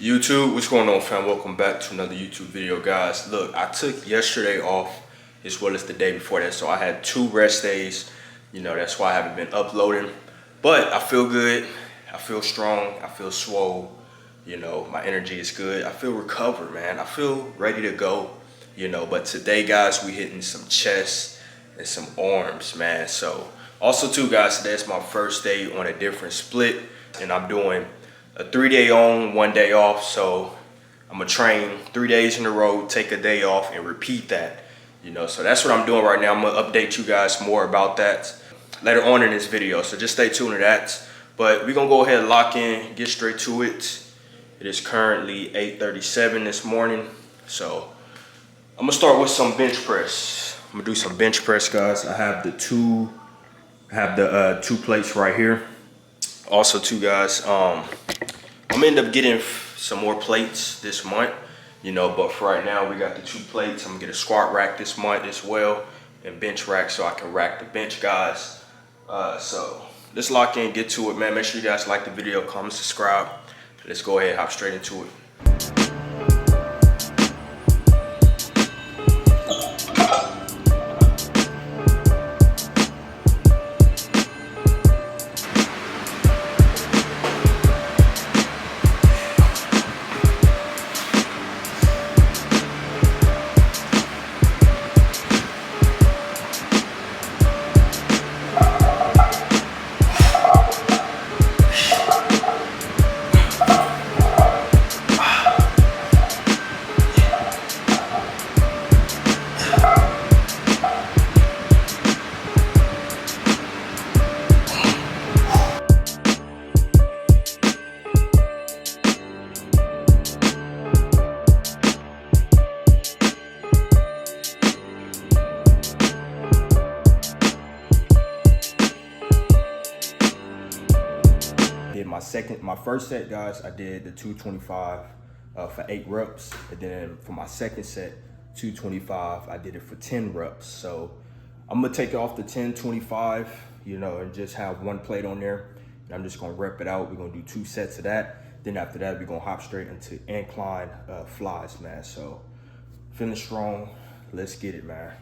YouTube, what's going on, fam? Welcome back to another YouTube video, guys. Look, I took yesterday off as well as the day before that, so I had 2 rest days. You know, that's why I haven't been uploading, but I feel good. I feel strong. I feel swole. You know, my energy is good. I feel recovered, man. I feel ready to go. You know, but today, guys, we hitting some chest and some arms, man. So also too, guys, today's my first day on a different split, and I'm doing a 3-day on, 1 day off. So I'm gonna train 3 days in a row, take a day off, and repeat that. You know, so that's what I'm doing right now. I'm gonna update you guys more about that later on in this video. So just stay tuned to that. But we're gonna go ahead and lock in, get straight to it. It is currently 8:37 this morning. So I'm gonna start with some bench press. I'm gonna do some bench press, guys. I have the two plates right here. Also too, guys, I'm gonna end up getting some more plates this month, you know, but for right now we got the 2 plates. I'm gonna get a squat rack this month as well, and bench rack so I can rack the bench, guys. So let's lock in, get to it, man. Make sure you guys like the video, comment, subscribe. Let's go ahead and hop straight into it. My first set, guys, I did the 225 for 8 reps, and then for my second set, 225, I did it for 10 reps. So I'm gonna take it off the 10-25, you know, and just have 1 plate on there. And I'm just gonna rep it out. We're gonna do 2 sets of that. Then after that, we're gonna hop straight into incline flies, man. So feeling strong. Let's get it, man.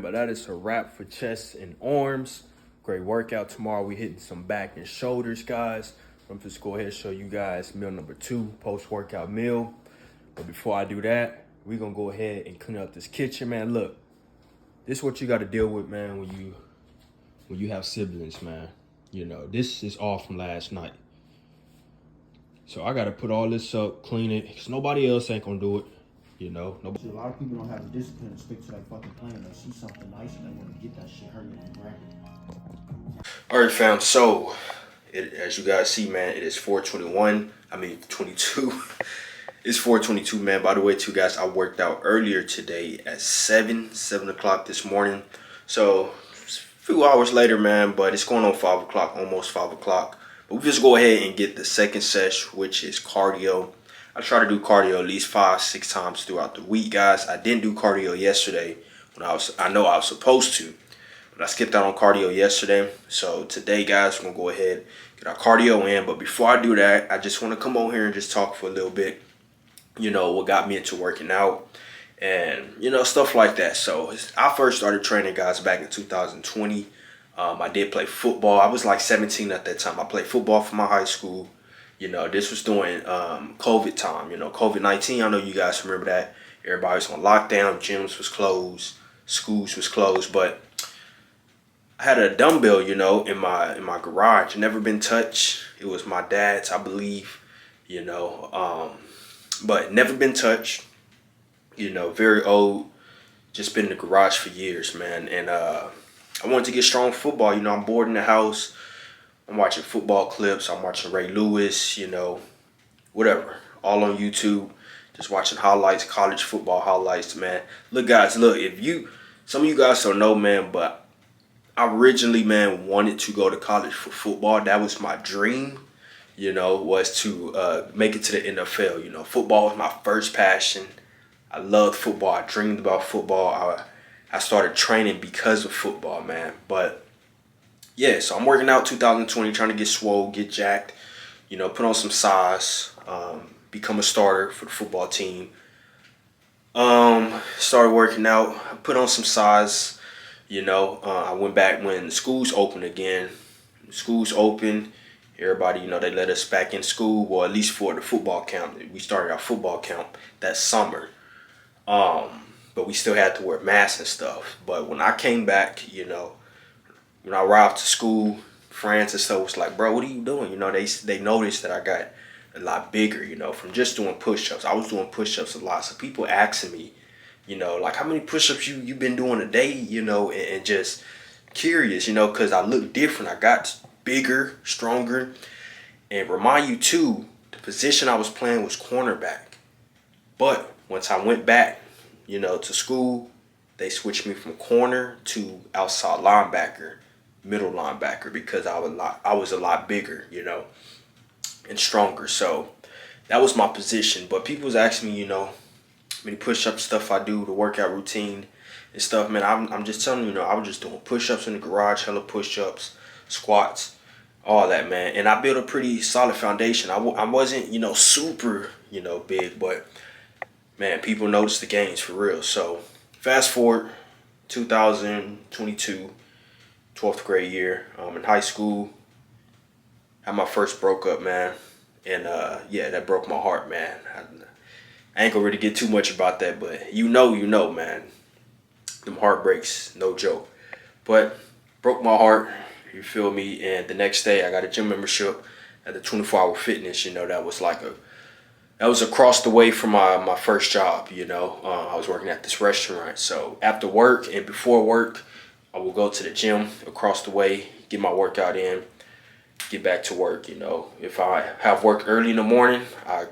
but that is a wrap for chest and arms. Great workout. Tomorrow we hitting some back and shoulders, guys. I'm just go ahead and show you guys meal number 2, post-workout meal. But before I do that, we're gonna go ahead and clean up this kitchen, man. Look, this is what you gotta deal with, man, when you have siblings, man. You know, this is all from last night. So I gotta put all this up, clean it, because nobody else ain't gonna do it. You know, See, a lot of people don't have the discipline to stick to that fucking plan. They see something nice and they want to get that shit, hurry up and grab it. All right, fam. So, as you guys see, man, it is 4:21. I mean, 22. It's 4:22, man. By the way, too, guys, I worked out earlier today at 7 o'clock this morning. So, it's a few hours later, man, but it's going on 5 o'clock, almost 5 o'clock. But we just go ahead and get the second sesh, which is cardio. I try to do cardio at least 5-6 times throughout the week, guys. I didn't do cardio yesterday when I know I was supposed to, but I skipped out on cardio yesterday. So today, guys, we're gonna go ahead and get our cardio in. But before I do that, I just want to come on here and just talk for a little bit. You know, what got me into working out and, you know, stuff like that. So I first started training, guys, back in 2020. I did play football. I was like 17 at that time. I played football for my high school. You know, this was during COVID time, you know, COVID-19. I know you guys remember that. Everybody was on lockdown, gyms was closed, schools was closed. But I had a dumbbell, you know, in my garage. Never been touched. It was my dad's, I believe, you know, but never been touched. You know, very old. Just been in the garage for years, man. And I wanted to get strong football. You know, I'm bored in the house. I'm watching football clips. I'm watching Ray Lewis, you know, whatever. All on YouTube. Just watching highlights, college football highlights, man. Look, guys, look, some of you guys don't know, man, but I originally, man, wanted to go to college for football. That was my dream, you know, was to make it to the NFL. You know, football was my first passion. I loved football. I dreamed about football. I started training because of football, man. But yeah, so I'm working out 2020, trying to get swole, get jacked, you know, put on some size, become a starter for the football team. Started working out, put on some size, you know. I went back when schools opened again. Schools opened, everybody, you know, they let us back in school, well, at least for the football camp. We started our football camp that summer. But we still had to wear masks and stuff. But when I came back, you know, when I arrived to school, friends and stuff was like, bro, what are you doing? You know, they noticed that I got a lot bigger, you know, from just doing push-ups. I was doing push-ups a lot. So people asking me, you know, like, how many push-ups you been doing a day, you know, and just curious, you know, because I look different. I got bigger, stronger. And remind you, too, the position I was playing was cornerback. But once I went back, you know, to school, they switched me from corner to outside linebacker, middle linebacker, because I was a lot bigger, you know, and stronger. So that was my position. But people was asking me, you know, how many push-up stuff I do, the workout routine and stuff, man. I'm just telling you, you know, I was just doing push-ups in the garage, hella push-ups, squats, all that, man. And I built a pretty solid foundation. I wasn't, you know, super, you know, big, but man, people noticed the gains for real. So fast forward, 2022, 12th grade year, in high school, had my first broke up, man. And yeah, that broke my heart, man. I ain't gonna really get too much about that, but you know, man. Them heartbreaks, no joke. But broke my heart, you feel me? And the next day, I got a gym membership at the 24-hour fitness. You know, that was across the way from my first job, you know. I was working at this restaurant. So after work and before work, I will go to the gym across the way, get my workout in, get back to work, you know. If I have work early in the morning, I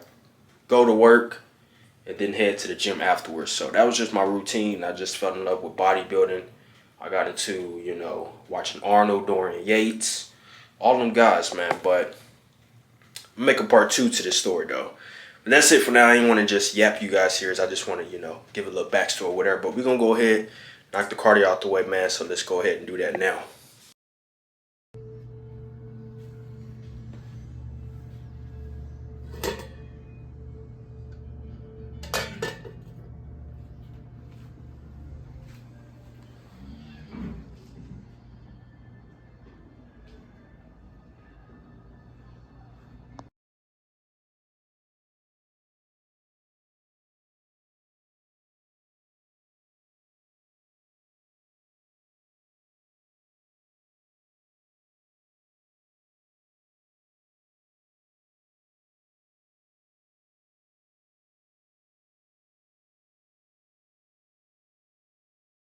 go to work and then head to the gym afterwards. So that was just my routine. I just fell in love with bodybuilding. I got into, you know, watching Arnold, Dorian Yates, all them guys, man. But I'll make a part 2 to this story, though. But that's it for now. I didn't want to just yap you guys here. I just want to, you know, give a little backstory or whatever. But we're going to go ahead, knock the cardio out the way, man. So let's go ahead and do that now.